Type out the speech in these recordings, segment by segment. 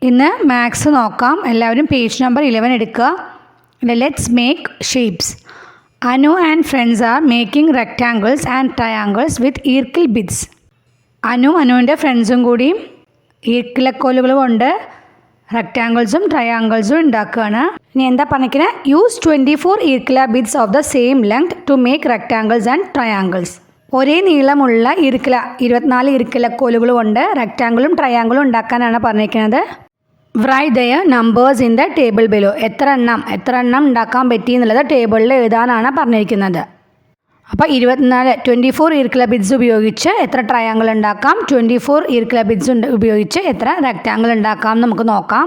ഇന്ന് മാത്സ് നോക്കാം. എല്ലാവരും പേജ് നമ്പർ 11 എടുക്കുക. Let's make shapes. Anu and friends are making rectangles and triangles വിത്ത് ഈർക്കിൽ ബിറ്റ്സ്. അനുവിൻ്റെ ഫ്രണ്ട്സും കൂടി ഈർക്കിലക്കോലുകൾ കൊണ്ട് റെക്റ്റാങ്കിൾസും ട്രയാങ്കിൾസും ഉണ്ടാക്കുകയാണ്. ഇനി എന്താ പറഞ്ഞിരിക്കുന്നത്? യൂസ് 24 ഈർക്കില bits of the same length to make rectangles and triangles. ഒരേ നീളമുള്ള 24 ഈർക്കിലക്കോലുകൾ കൊണ്ട് റെക്റ്റാങ്കിളും ട്രയാങ്കിളും ഉണ്ടാക്കാനാണ് പറഞ്ഞിരിക്കുന്നത്. Write their numbers in the table below. എത്ര എണ്ണം ഉണ്ടാക്കാൻ പറ്റി എന്നുള്ളത് ടേബിളിൽ എഴുതാനാണ് പറഞ്ഞിരിക്കുന്നത്. അപ്പോൾ 24 ഈർക്കില ബിറ്റ്സ് ഉപയോഗിച്ച് എത്ര ട്രയാങ്കിൾ ഉണ്ടാക്കാം, 24 ഈർക്കില ബിറ്റ്സ് ഉപയോഗിച്ച് എത്ര റെക്റ്റാങ്കിൾ ഉണ്ടാക്കാം നമുക്ക് നോക്കാം.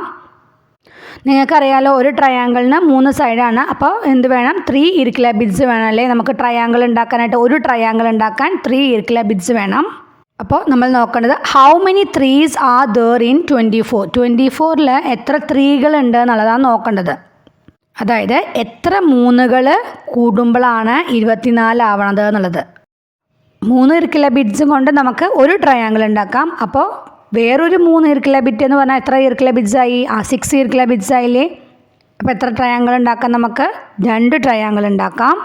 നിങ്ങൾക്കറിയാലോ, ഒരു ട്രയാങ്കിളിന് 3 സൈഡാണ്. അപ്പോൾ എന്ത് വേണം? 3 ഈർക്കില ബിറ്റ്സ് വേണം അല്ലേ? നമുക്ക് ട്രയാങ്കിൾ ഉണ്ടാക്കാനായിട്ട് ഒരു ട്രയാങ്കിൾ ഉണ്ടാക്കാൻ 3 ഈർക്കില ബിറ്റ്സ് വേണം. അപ്പോൾ നമ്മൾ നോക്കേണ്ടത് how many threes are there in 24 എത്ര ത്രീകൾ ഉണ്ട് എന്നുള്ളതാണ് നോക്കേണ്ടത്. അതായത് എത്ര 3കൾ കൂടുമ്പോഴാണ് 24 ആവണത് എന്നുള്ളത്. 3 ഈർക്കില ബിറ്റ്സും കൊണ്ട് നമുക്ക് ഒരു ട്രയാങ്കിൾ ഉണ്ടാക്കാം. അപ്പോൾ വേറൊരു 3 ഈർക്കില ബിറ്റ് എന്ന് പറഞ്ഞാൽ എത്ര ഈർക്കില ബിറ്റ്സ് ആയി? 6 ഈർക്കില ബിറ്റ്സ് ആയില്ലേ? അപ്പോൾ എത്ര ട്രയാങ്കിൾ ഉണ്ടാക്കാം? നമുക്ക് 2 ട്രയാങ്കിൾ ഉണ്ടാക്കാം.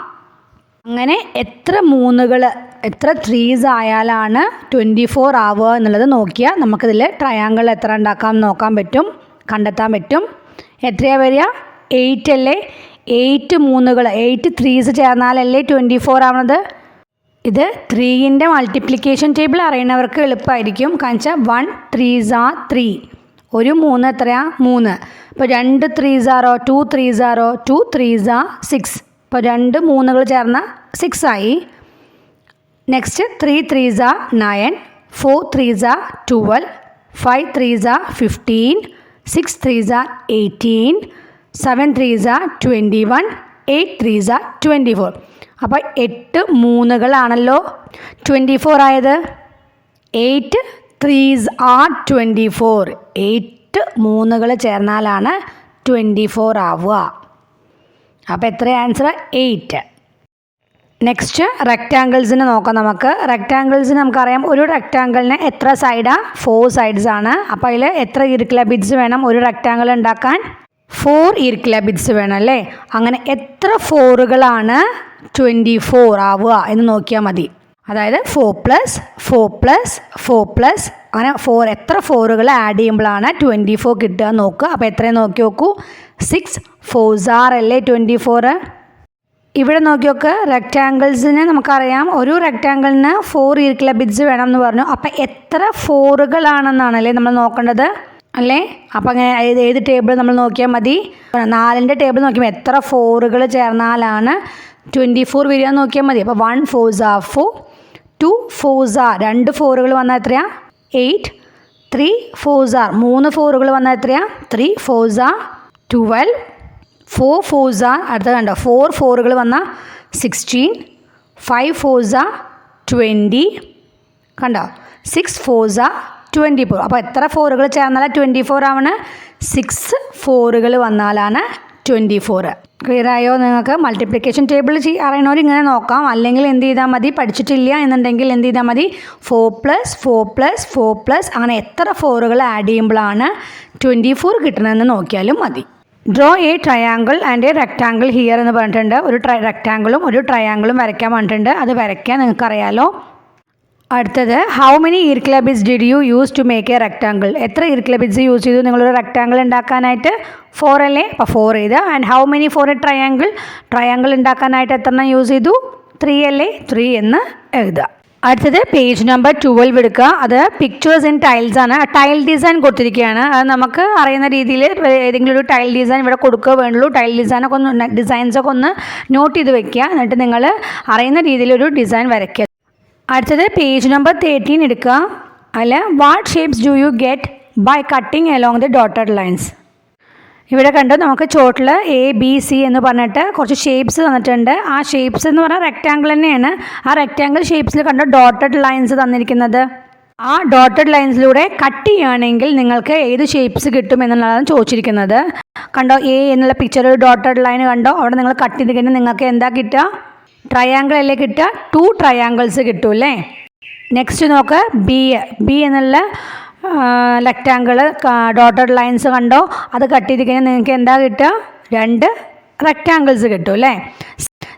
അങ്ങനെ എത്ര 3കൾ, എത്ര ത്രീസ് ആയാലാണ് 24 ആവുക എന്നുള്ളത് നോക്കിയാൽ നമുക്കിതിൽ ട്രയാങ്കിൾ എത്ര ഉണ്ടാക്കാം നോക്കാൻ പറ്റും, കണ്ടെത്താൻ പറ്റും. എത്രയാണ് വരിക? 8 അല്ലേ? 8 3കൾ, 8 ത്രീസ് ചേർന്നാലല്ലേ 24 ആവണത്. ഇത് 3ൻ്റെ മൾട്ടിപ്ലിക്കേഷൻ ടേബിൾ അറിയുന്നവർക്ക് എളുപ്പമായിരിക്കും. കാരണം വെച്ചാൽ 1 3s are 3, ഒരു 3 എത്രയാണ്? 3. അപ്പോൾ 2 3s are 2 3s are 2 3s are 6. ഇപ്പോൾ 2 3കൾ ചേർന്ന 6 ആയി. Next 3 3s are 9, 4 3s are 12, 5 3s are 15, 6 3s are 18, 7 3s are 21, 8 3s are 24. അപ്പോൾ 8 3കളാണല്ലോ 24 ആയത്. 8 3s are 24. 8 3കൾ ചേർന്നാലാണ് 24 ആവുക. അപ്പോൾ എത്ര ആൻസർ? 8. നെക്സ്റ്റ് റെക്റ്റാങ്കിൾസിന് നോക്കാം നമുക്ക്. റെക്റ്റാങ്കിൾസിന് നമുക്കറിയാം, ഒരു റെക്റ്റാങ്കിളിന് എത്ര സൈഡാണ്? 4 സൈഡ്സ് ആണ്. അപ്പോൾ അതിൽ എത്ര ഈർക്കില ബിറ്റ്സ് വേണം ഒരു റെക്റ്റാങ്കിൾ ഉണ്ടാക്കാൻ? 4 ഈർക്കില ബിറ്റ്സ് വേണം അല്ലേ? അങ്ങനെ എത്ര 4കളാണ് 24 ആവുക എന്ന് നോക്കിയാൽ മതി. അതായത് 4+4+4+, അങ്ങനെ എത്ര 4കൾ ആഡ് ചെയ്യുമ്പോഴാണ് 24 കിട്ടുക നോക്കുക. അപ്പോൾ എത്രയും നോക്കി നോക്കൂ. 6 4s are അല്ലേ 24. ഇവിടെ നോക്കി നോക്ക്. റെക്റ്റാങ്കിൾസിന് നമുക്കറിയാം, ഒരു റെക്റ്റാങ്കിളിന് 4 ഈർക്കില ബിറ്റ്സ് വേണം എന്ന് പറഞ്ഞു. അപ്പം എത്ര 4കളാണെന്നാണല്ലേ നമ്മൾ നോക്കേണ്ടത് അല്ലേ? അപ്പം അങ്ങനെ ഏത് ടേബിൾ നമ്മൾ നോക്കിയാൽ മതി? 4ൻ്റെ ടേബിൾ നോക്കിയാൽ എത്ര 4കൾ ചേർന്നാലാണ് 24 വരിക നോക്കിയാൽ മതി. അപ്പോൾ 1 4s are 4, 2 4s are 2 4കൾ വന്നാൽ എത്രയാണ്? 8, 3 4s are 3 4കൾ വന്നാൽ എത്രയാണ്? 3 4s are 12, 4 4s are അടുത്ത കണ്ടോ 4 4കൾ വന്നാൽ 16, 5 4s are 20, കണ്ടോ 6 4s are 24. അപ്പോൾ എത്ര 4കൾ ചേർന്നാലാണ് 24 ആവണേ? 6 4കൾ വന്നാലാണ് 24. ക്ലിയർ ആയോ നിങ്ങൾക്ക്? മൾട്ടിപ്ലിക്കേഷൻ ടേബിൾ അറിയണവർ ഇങ്ങനെ നോക്കാം. അല്ലെങ്കിൽ എന്ത് ചെയ്താൽ മതി? പഠിച്ചിട്ടില്ല എന്നുണ്ടെങ്കിൽ എന്ത് ചെയ്താൽ മതി? 4+4+4+, അങ്ങനെ എത്ര 4കൾ ആഡ് ചെയ്യുമ്പോഴാണ് 24 കിട്ടണമെന്ന് നോക്കിയാലും മതി. Draw A triangle and A rectangle here എന്ന് പറഞ്ഞിട്ടുണ്ട്. ഒരു റെക്റ്റാങ്കിളും ഒരു ട്രയാങ്കിളും വരയ്ക്കാൻ പറഞ്ഞിട്ടുണ്ട്. അത് വരയ്ക്കാൻ നിങ്ങൾക്കറിയാലോ. അടുത്തത് ഹൗ മെനി ഈർക്കില bits did you use to make a rectangle. എത്ര ഈർക്കില ബിറ്റ്സ് യൂസ് ചെയ്തു നിങ്ങളൊരു റെക്റ്റാങ്കിൾ ഉണ്ടാക്കാനായിട്ട്? 4 അല്ലേ? അപ്പോൾ 4 ചെയ്ത്. And how many for a triangle ഉണ്ടാക്കാനായിട്ട് എത്ര എണ്ണം യൂസ് ചെയ്തു? 3 അല്ലേ? 3 എന്ന് എഴുതുക. അടുത്തത് പേജ് നമ്പർ 12 എടുക്കുക. അത് പിക്ചേഴ്സ് ഇൻ ടൈൽസ് ആണ്. ടൈൽ ഡിസൈൻ കൊടുത്തിരിക്കുകയാണ്. അത് നമുക്ക് അറിയുന്ന രീതിയിൽ ഏതെങ്കിലും ഒരു ടൈൽ ഡിസൈൻ ഇവിടെ കൊടുക്കുക വേണ്ടുള്ളൂ. ടൈൽ ഡിസൈൻസൊക്കെ ഒന്ന് നോട്ട് ചെയ്ത് വെക്കുക. എന്നിട്ട് നിങ്ങൾ അറിയുന്ന രീതിയിലൊരു ഡിസൈൻ വരയ്ക്കുക. അടുത്തത് പേജ് നമ്പർ 13 എടുക്കുക. അതിൽ what shapes do you get by cutting along the dotted lines. ഇവിടെ കണ്ടു നമുക്ക് ചോട്ടിൽ ABC എന്ന് പറഞ്ഞിട്ട് കുറച്ച് ഷേപ്സ് തന്നിട്ടുണ്ട്. ആ ഷേപ്സ് എന്ന് പറഞ്ഞാൽ റെക്റ്റാങ്കിൾ തന്നെയാണ്. ആ റെക്റ്റാങ്കിൾ ഷേപ്സിൽ കണ്ടു ഡോട്ടഡ് ലൈൻസ് തന്നിരിക്കുന്നത്. ആ ഡോട്ടഡ് ലൈൻസിലൂടെ കട്ട് ചെയ്യുകയാണെങ്കിൽ നിങ്ങൾക്ക് ഏത് ഷേപ്സ് കിട്ടും എന്നുള്ളതാണ് ചോദിച്ചിരിക്കുന്നത്. കണ്ടോ A എന്നുള്ള പിക്ചർ ഒരു ഡോട്ടഡ് ലൈൻ കണ്ടോ? അവിടെ നിങ്ങൾ കട്ട് ചെയ്ത് കഴിഞ്ഞാൽ നിങ്ങൾക്ക് എന്താ കിട്ടുക? ട്രയാങ്കിൾ അല്ലേ കിട്ടുക? 2 ട്രയാങ്കിൾസ് കിട്ടും അല്ലേ? നെക്സ്റ്റ് നോക്ക് B എന്നുള്ള റെക്റ്റാങ്കിൾ ഡോട്ടഡ് ലൈൻസ് കണ്ടോ, അത് കട്ട് ചെയ്ത് കഴിഞ്ഞാൽ നിങ്ങൾക്ക് എന്താ കിട്ടുക? 2 റെക്റ്റാങ്കിൾസ് കിട്ടും അല്ലേ.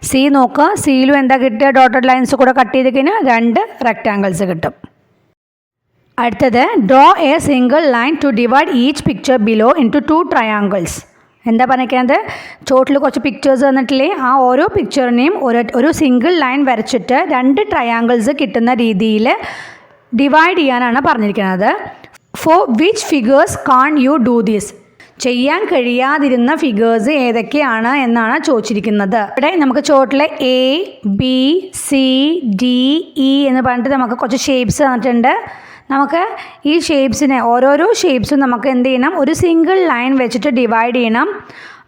സി നോക്കുക, സിയിലും എന്താ കിട്ടുക? ഡോട്ടഡ് ലൈൻസ് കൂടെ കട്ട് ചെയ്ത് കഴിഞ്ഞാൽ 2 റെക്റ്റാങ്കിൾസ് കിട്ടും. അടുത്തത് draw a single line to divide each picture below into 2 triangles. എന്താ പറഞ്ഞിരിക്കുന്നത്? ചോട്ടിൽ കുറച്ച് പിക്ചേഴ്സ് തന്നിട്ടില്ലേ, ആ ഓരോ പിക്ചറിനെയും ഒരു സിംഗിൾ ലൈൻ വരച്ചിട്ട് 2 ട്രയാങ്കിൾസ് കിട്ടുന്ന രീതിയിൽ ഡിവൈഡ് ചെയ്യാനാണ് പറഞ്ഞിരിക്കുന്നത്. For which figures can you do this? ചെയ്യാൻ കഴിയാതിരുന്ന ഫിഗേഴ്സ് ഏതൊക്കെയാണ് എന്നാണ് ചോദിച്ചിരിക്കുന്നത്. ഇവിടെ നമുക്ക് ചോട്ടിൽ A B C D E എന്ന് പറഞ്ഞിട്ട് നമുക്ക് കുറച്ച് ഷേപ്സ് തന്നിട്ടുണ്ട്. നമുക്ക് ഈ ഷേപ്സിനെ ഓരോരോ ഷേപ്സും നമുക്ക് എന്ത് ചെയ്യണം? ഒരു സിംഗിൾ ലൈൻ വെച്ചിട്ട് ഡിവൈഡ് ചെയ്യണം.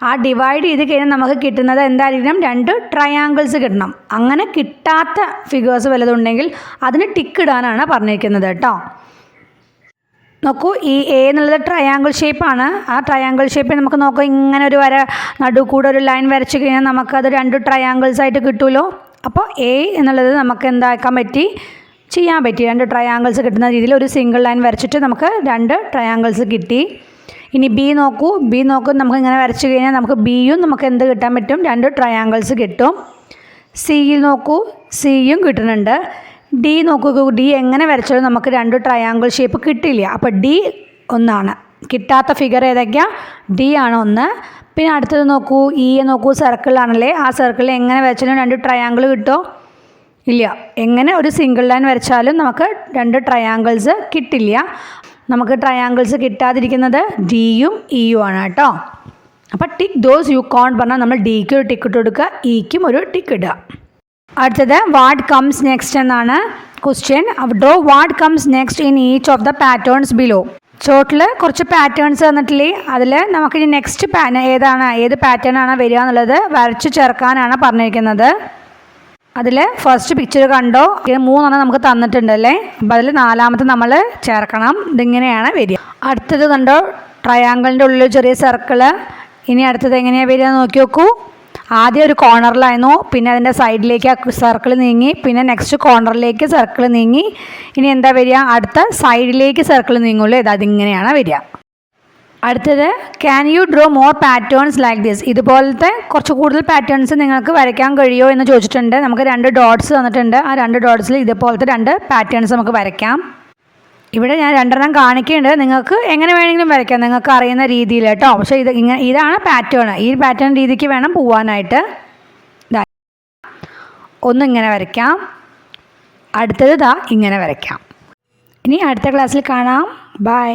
ആ ഡിവൈഡ് ചെയ്ത് കഴിഞ്ഞാൽ നമുക്ക് കിട്ടുന്നത് എന്തായിരിക്കണം? 2 ട്രയാങ്കിൾസ് കിട്ടണം. അങ്ങനെ കിട്ടാത്ത ഫിഗേഴ്സ് വല്ലതുണ്ടെങ്കിൽ അതിന് ടിക്ക് ഇടാനാണ് പറഞ്ഞിരിക്കുന്നത് കേട്ടോ. നോക്കൂ, ഈ എ എന്നുള്ളത് ട്രയാങ്കിൾ ഷേപ്പാണ്. ആ ട്രയാങ്കിൾ ഷേപ്പിൽ നമുക്ക് നോക്കാം, ഇങ്ങനെ ഒരു വര നടു കൂടെ ഒരു ലൈൻ വരച്ച് കഴിഞ്ഞാൽ നമുക്കത് 2 ട്രയാങ്കിൾസ് ആയിട്ട് കിട്ടുമല്ലോ. അപ്പോൾ എ എന്നുള്ളത് നമുക്ക് എന്താക്കാൻ പറ്റി? ചെയ്യാൻ പറ്റി. 2 ട്രയാങ്കിൾസ് കിട്ടുന്ന രീതിയിൽ ഒരു സിംഗിൾ ലൈൻ വരച്ചിട്ട് നമുക്ക് 2 ട്രയാങ്കിൾസ് കിട്ടി. ഇനി ബി നോക്കൂ, നമുക്ക് ഇങ്ങനെ വരച്ച് കഴിഞ്ഞാൽ നമുക്ക് ബിയും നമുക്ക് എന്ത് കിട്ടാൻ പറ്റും? 2 ട്രയാങ്കിൾസ് കിട്ടും. സിയിൽ നോക്കൂ, സിയും കിട്ടുന്നുണ്ട്. ഡി നോക്കൂ, ഡി എങ്ങനെ വരച്ചാലും നമുക്ക് 2 ട്രയാങ്കിൾ ഷേപ്പ് കിട്ടില്ല. അപ്പോൾ ഡി ഒന്നാണ്. കിട്ടാത്ത ഫിഗർ ഏതൊക്കെയാണ്? ഡി ആണ് 1. പിന്നെ അടുത്തത് നോക്കൂ, ഇ നോക്കൂ, സർക്കിളാണല്ലേ. ആ സർക്കിളിൽ എങ്ങനെ വരച്ചാലും 2 ട്രയാങ്കിൾ കിട്ടുമോ? ഇല്ല. എങ്ങനെ ഒരു സിംഗിൾ ലൈൻ വരച്ചാലും നമുക്ക് 2 ട്രയാങ്കിൾസ് കിട്ടില്ല. നമുക്ക് ട്രയാങ്കിൾസ് കിട്ടാതിരിക്കുന്നത് ഡിയും ഇയും ആണ് കേട്ടോ. അപ്പോൾ ടിക്ക് ദോസ് യു കോണ്ട് പറഞ്ഞാൽ നമ്മൾ ഡിക്ക് ഒരു ടിക്ക് ഇട്ട് കൊടുക്കുക, ഇക്കും ഒരു ടിക്ക് ഇടുക. അടുത്തത് വാട്ട് കംസ് നെക്സ്റ്റ് എന്നാണ് question. Draw what comes next in each of the patterns below. ചോട്ടിൽ കുറച്ച് പാറ്റേൺസ് തന്നിട്ടില്ലേ, അതിൽ നമുക്കിനി നെക്സ്റ്റ് ഏത് പാറ്റേൺ ആണ് വരിക എന്നുള്ളത് വരച്ച് ചേർക്കാനാണ് പറഞ്ഞിരിക്കുന്നത്. അതിൽ ഫസ്റ്റ് പിക്ചർ കണ്ടോ, 3 നമുക്ക് തന്നിട്ടുണ്ടല്ലേ. അപ്പോൾ അതിൽ 4ാമത്തെ നമ്മൾ ചേർക്കണം. ഇതിങ്ങനെയാണ് വരിക. അടുത്തത് കണ്ടോ, ട്രയാങ്കിളിൻ്റെ ഉള്ളിൽ ചെറിയ സർക്കിള്. ഇനി അടുത്തത് എങ്ങനെയാണ് വരിക നോക്കി നോക്കൂ. ആദ്യം ഒരു കോർണറിലായിരുന്നു, പിന്നെ അതിൻ്റെ സൈഡിലേക്ക് ആ സർക്കിൾ നീങ്ങി, പിന്നെ നെക്സ്റ്റ് കോർണറിലേക്ക് സർക്കിൾ നീങ്ങി. ഇനി എന്താ വരിക? അടുത്ത സൈഡിലേക്ക് സർക്കിൾ നീങ്ങുള്ളൂ. അതിങ്ങനെയാണ് വരിക. അടുത്തത് can you draw more patterns like this? ഇതുപോലത്തെ കുറച്ച് കൂടുതൽ പാറ്റേൺസ് നിങ്ങൾക്ക് വരയ്ക്കാൻ കഴിയുമോ എന്ന് ചോദിച്ചിട്ടുണ്ട്. നമുക്ക് 2 ഡോട്ട്സ് തന്നിട്ടുണ്ട്. ആ 2 ഡോട്ട്സിൽ ഇതുപോലത്തെ 2 പാറ്റേൺസ് നമുക്ക് വരയ്ക്കാം. ഇവിടെ ഞാൻ 2 കാണിക്കുന്നുണ്ട്. നിങ്ങൾക്ക് എങ്ങനെ വേണമെങ്കിലും വരയ്ക്കാം, നിങ്ങൾക്ക് അറിയുന്ന രീതിയിൽ കേട്ടോ. പക്ഷേ ഇതാണ് പാറ്റേൺ. ഈ പാറ്റേൺ രീതിക്ക് വേണം പോവാനായിട്ട്. ഒന്നിങ്ങനെ വരയ്ക്കാം, അടുത്തത് ഇങ്ങനെ വരയ്ക്കാം. ഇനി അടുത്ത ക്ലാസ്സിൽ കാണാം. ബൈ.